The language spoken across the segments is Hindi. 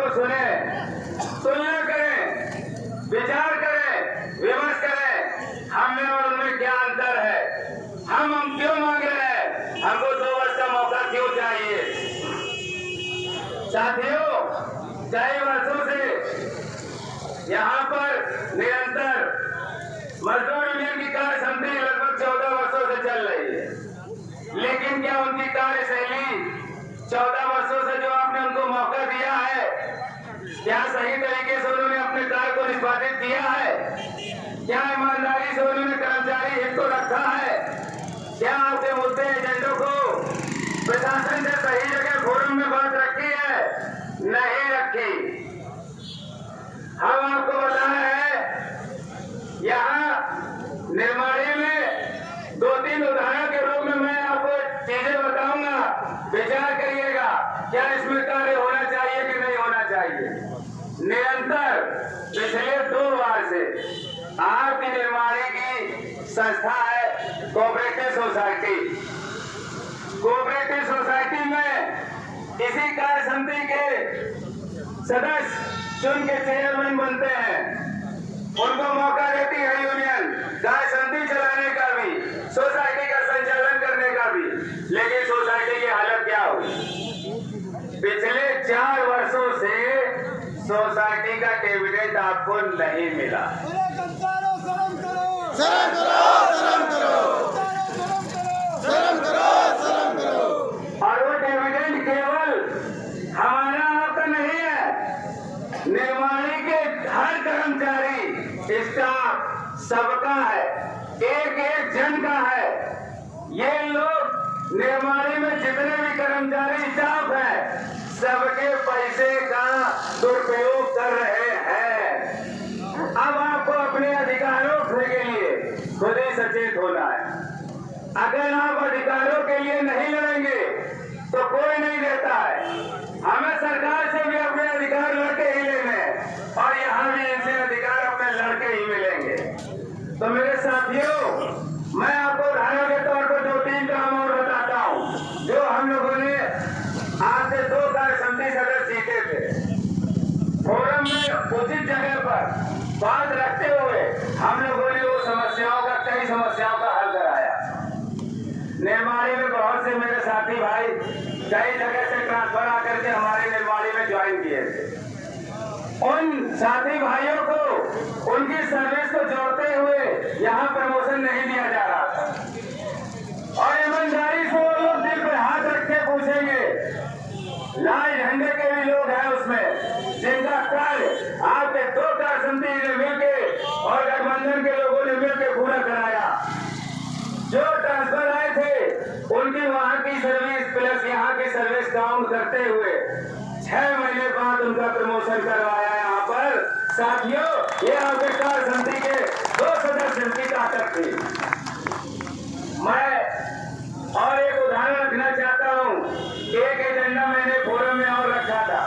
को सुने, तुलना करें, विचार करें, विमर्श करें, हम में और उनमें क्या अंतर है, हम क्यों मांग रहे हैं, हमको 2 वर्ष का मौका क्यों चाहिए। साथियों, कई वर्षों से यहाँ पर निरंतर मजदूर यूनियन की कार्य समिति लगभग 14 वर्षों से चल रही है, लेकिन क्या उनकी कार्यशैली 14 वर्षों से जो आपने उनको मौका दिया है, क्या सही तरीके से उन्होंने अपने कार्य को निष्पादित किया है? क्या ईमानदारी से उन्होंने कर्मचारी हित को रखा है? क्या आपके मुद्दे एजेंडों को प्रशासन से सही जगह फोरम में बात रखी है? नहीं रखी। हम आपको बताया है, यहाँ निर्माणी में 2-3 उदाहरण के रूप में मैं आपको चीजें बताऊंगा, विचार करिएगा क्या इसमें कार्य होना चाहिए कि नहीं होना चाहिए। निरंतर पिछले 2 बार से आपकी निर्माणी की संस्था है कोऑपरेटिव सोसाइटी। कोऑपरेटिव सोसाइटी में इसी कार्य समिति के सदस्य चुन के चेयरमैन बनते हैं, उनको मौका देती है यूनियन कार्य समिति चलाने का भी, सोसाइटी का संचालन करने का भी। लेकिन सोसाइटी की हालत क्या हुई? पिछले 4 वर्षों से सोसाइटी का डिविडेंड आपको नहीं मिला। शर्म करो, शर्म करो। और वो डिविडेंड केवल हमारा आपका नहीं है, निर्माणी के हर कर्मचारी, स्टाफ सबका है, एक जन का है। ये लोग निर्माणी में जितने भी कर्मचारी स्टाफ है, सबके पैसे का दुरुपयोग कर रहे हैं। अब आपको अपने अधिकारों के लिए खुद ही सचेत होना है। अगर आप अधिकारों के लिए नहीं लड़ेंगे तो कोई नहीं देता है। हमें सरकार से भी अपने अधिकार लड़के ही लेने हैं, और यहाँ भी इनसे अधिकार अपने लड़के ही मिलेंगे। तो मेरे साथियों, मैं आपको उदाहरण के तौर पर 2-3 काम और बताता हूँ जो हम लोगों ने आज से 2 कार्य समिति सदस्य जीते थे। फोरम में उचित जगह पर बात रखते हुए हम लोगों ने वो कई समस्याओं का हल कराया। निर्माणी में बहुत से मेरे साथी भाई कई जगह से ट्रांसफर आकर के हमारे निर्माणी में ज्वाइन किए थे। उन साथी भाइयों को उनकी सर्विस को जोड़ते हुए यहाँ प्रमोशन नहीं दिया जा रहा था, और ईमानदारी से वो लोग दिल पे हाथ रख के पूछेंगे, लाल झंडे के भी लोग हैं उसमें, जिनका कार्य आपके 2 कार्य समिति ने मिलकर और गठबंधन के लोगों ने मिलकर पूरा कराया। जो ट्रांसफर आए थे उनकी वहां की सर्विस प्लस यहाँ की सर्विस काउंट करते हुए 6 महीने बाद उनका प्रमोशन करवाया। यहाँ पर साथियों, ये आपके कार्य समिति के 2 सदस्य की ताकत थी। मैं और एक उदाहरण रखना चाहता हूँ। एक एजेंडा मैंने फोरम में और रखा था।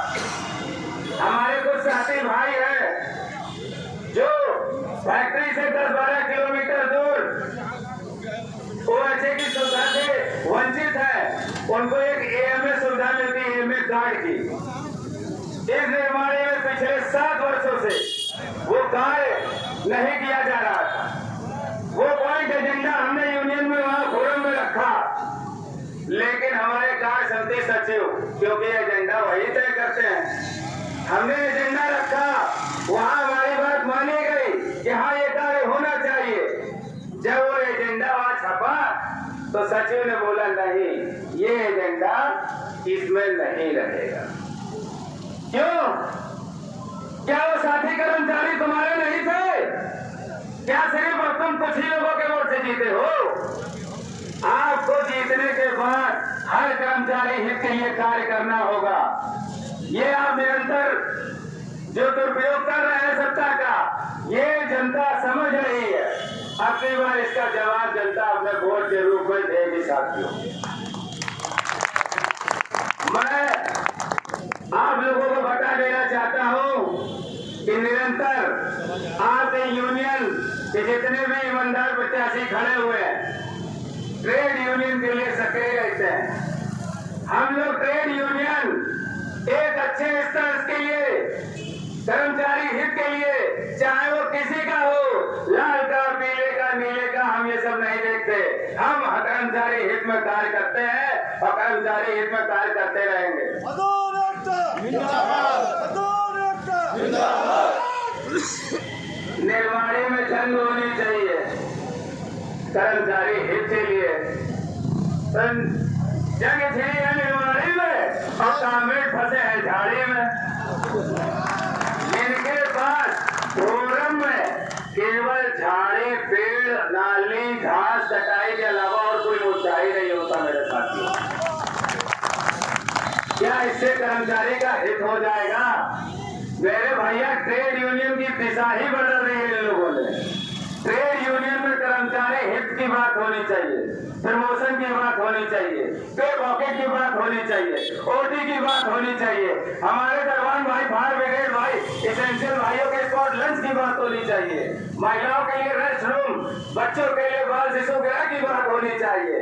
हमारे कुछ साथी भाई हैं जो फैक्ट्री से 10-12 किलोमीटर दूर OHA की सुविधा से वंचित है, उनको एक AMA सुविधा मिलती है, AMA कार्ड की। इस निर्माणी में पिछले 7 वर्षों से वो कार्य नहीं किया जा रहा था। वो पॉइंट एजेंडा हमने यूनियन में वहां फोरम में रखा, लेकिन हमारे कार्य समिति सचिव, क्योंकि एजेंडा वही तय करते हैं, हमने एजेंडा रखा, वहां हमारी बात मानी गई कि हाँ ये कार्य होना चाहिए। जब वो एजेंडा वहां छपा तो सचिव ने बोला नहीं, ये एजेंडा इसमें नहीं रहेगा। क्यों? क्या वो साथी कर्मचारी तुम्हारे नहीं थे? क्या सिर्फ तुम कुछ ही लोगों के वोट से जीते हो? आपको जीतने के बाद हर कर्मचारी हित के लिए कार्य करना होगा। ये आप निरंतर जो दुरुपयोग कर रहे हैं सत्ता का, ये जनता समझ रही है। अगली बार इसका जवाब जनता अपने वोट के रूप में देगी। साथियों, मैं आप लोगों को बता देना चाहता हूं कि निरंतर आपके यूनियन के जितने भी ईमानदार प्रत्याशी खड़े हुए हैं, ट्रेड यूनियन के लिए सक्रिय रहते हैं। हम लोग ट्रेड यूनियन एक अच्छे स्तर के लिए हम कर्मचारी हित में कार्य करते हैं और कर्मचारी हित में कार्य करते रहेंगे। मजदूर एकता जिंदाबाद, मजदूर एकता जिंदाबाद। निर्माणी में जंग होनी चाहिए कर्मचारी हित के लिए। जंग थी है निर्माणी में और कामेट फंसे हैं झाड़ी में। इनके पास फोरम में केवल झाड़ी, पेड़, नाली, घास कटाई के अलावा और कोई मुद्दा ही नहीं होता मेरे साथियों। क्या इससे कर्मचारी का हित हो जाएगा? मेरे भैया, ट्रेड यूनियन की दिशा ही बदल रही है इन लोगों ने। ट्रेड यूनियन में कर्मचारी हित की बात होनी चाहिए, प्रमोशन की बात होनी चाहिए, पे पॉकेट की बात होनी चाहिए, ओटी की बात होनी चाहिए, हमारे दरबान भाई, फायर ब्रिगेड भाई, एसेंशियल भाइयों के स्पॉट लंच की बात होनी चाहिए, महिलाओं के लिए रेस्ट रूम, बच्चों के लिए बाल शिशु गृह की बात होनी चाहिए।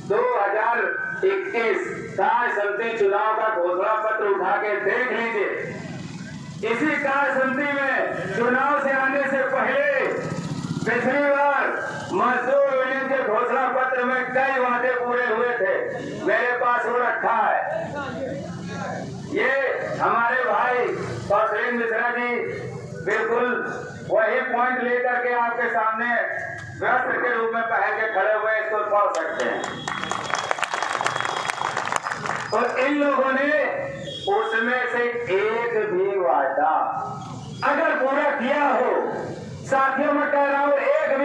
2021 कार्य समिति चुनाव का घोषणा पत्र उठा के देख लीजिए। इसी कार्य समिति में चुनाव से आने से पहले पिछली बार मजदूर यूनियन के घोषणा पत्र में कई वादे पूरे हुए थे, मेरे पास वो रखा है। ये हमारे भाई कौशलेंद्र मिश्रा जी बिल्कुल वही पॉइंट लेकर के आपके सामने वस्त्र के रूप में पहन के खड़े हुए इसको पढ़ सकते हैं। और इन लोगों ने उसमें से एक भी वादा अगर पूरा किया हो, साथियों मैं कह रहा हूं,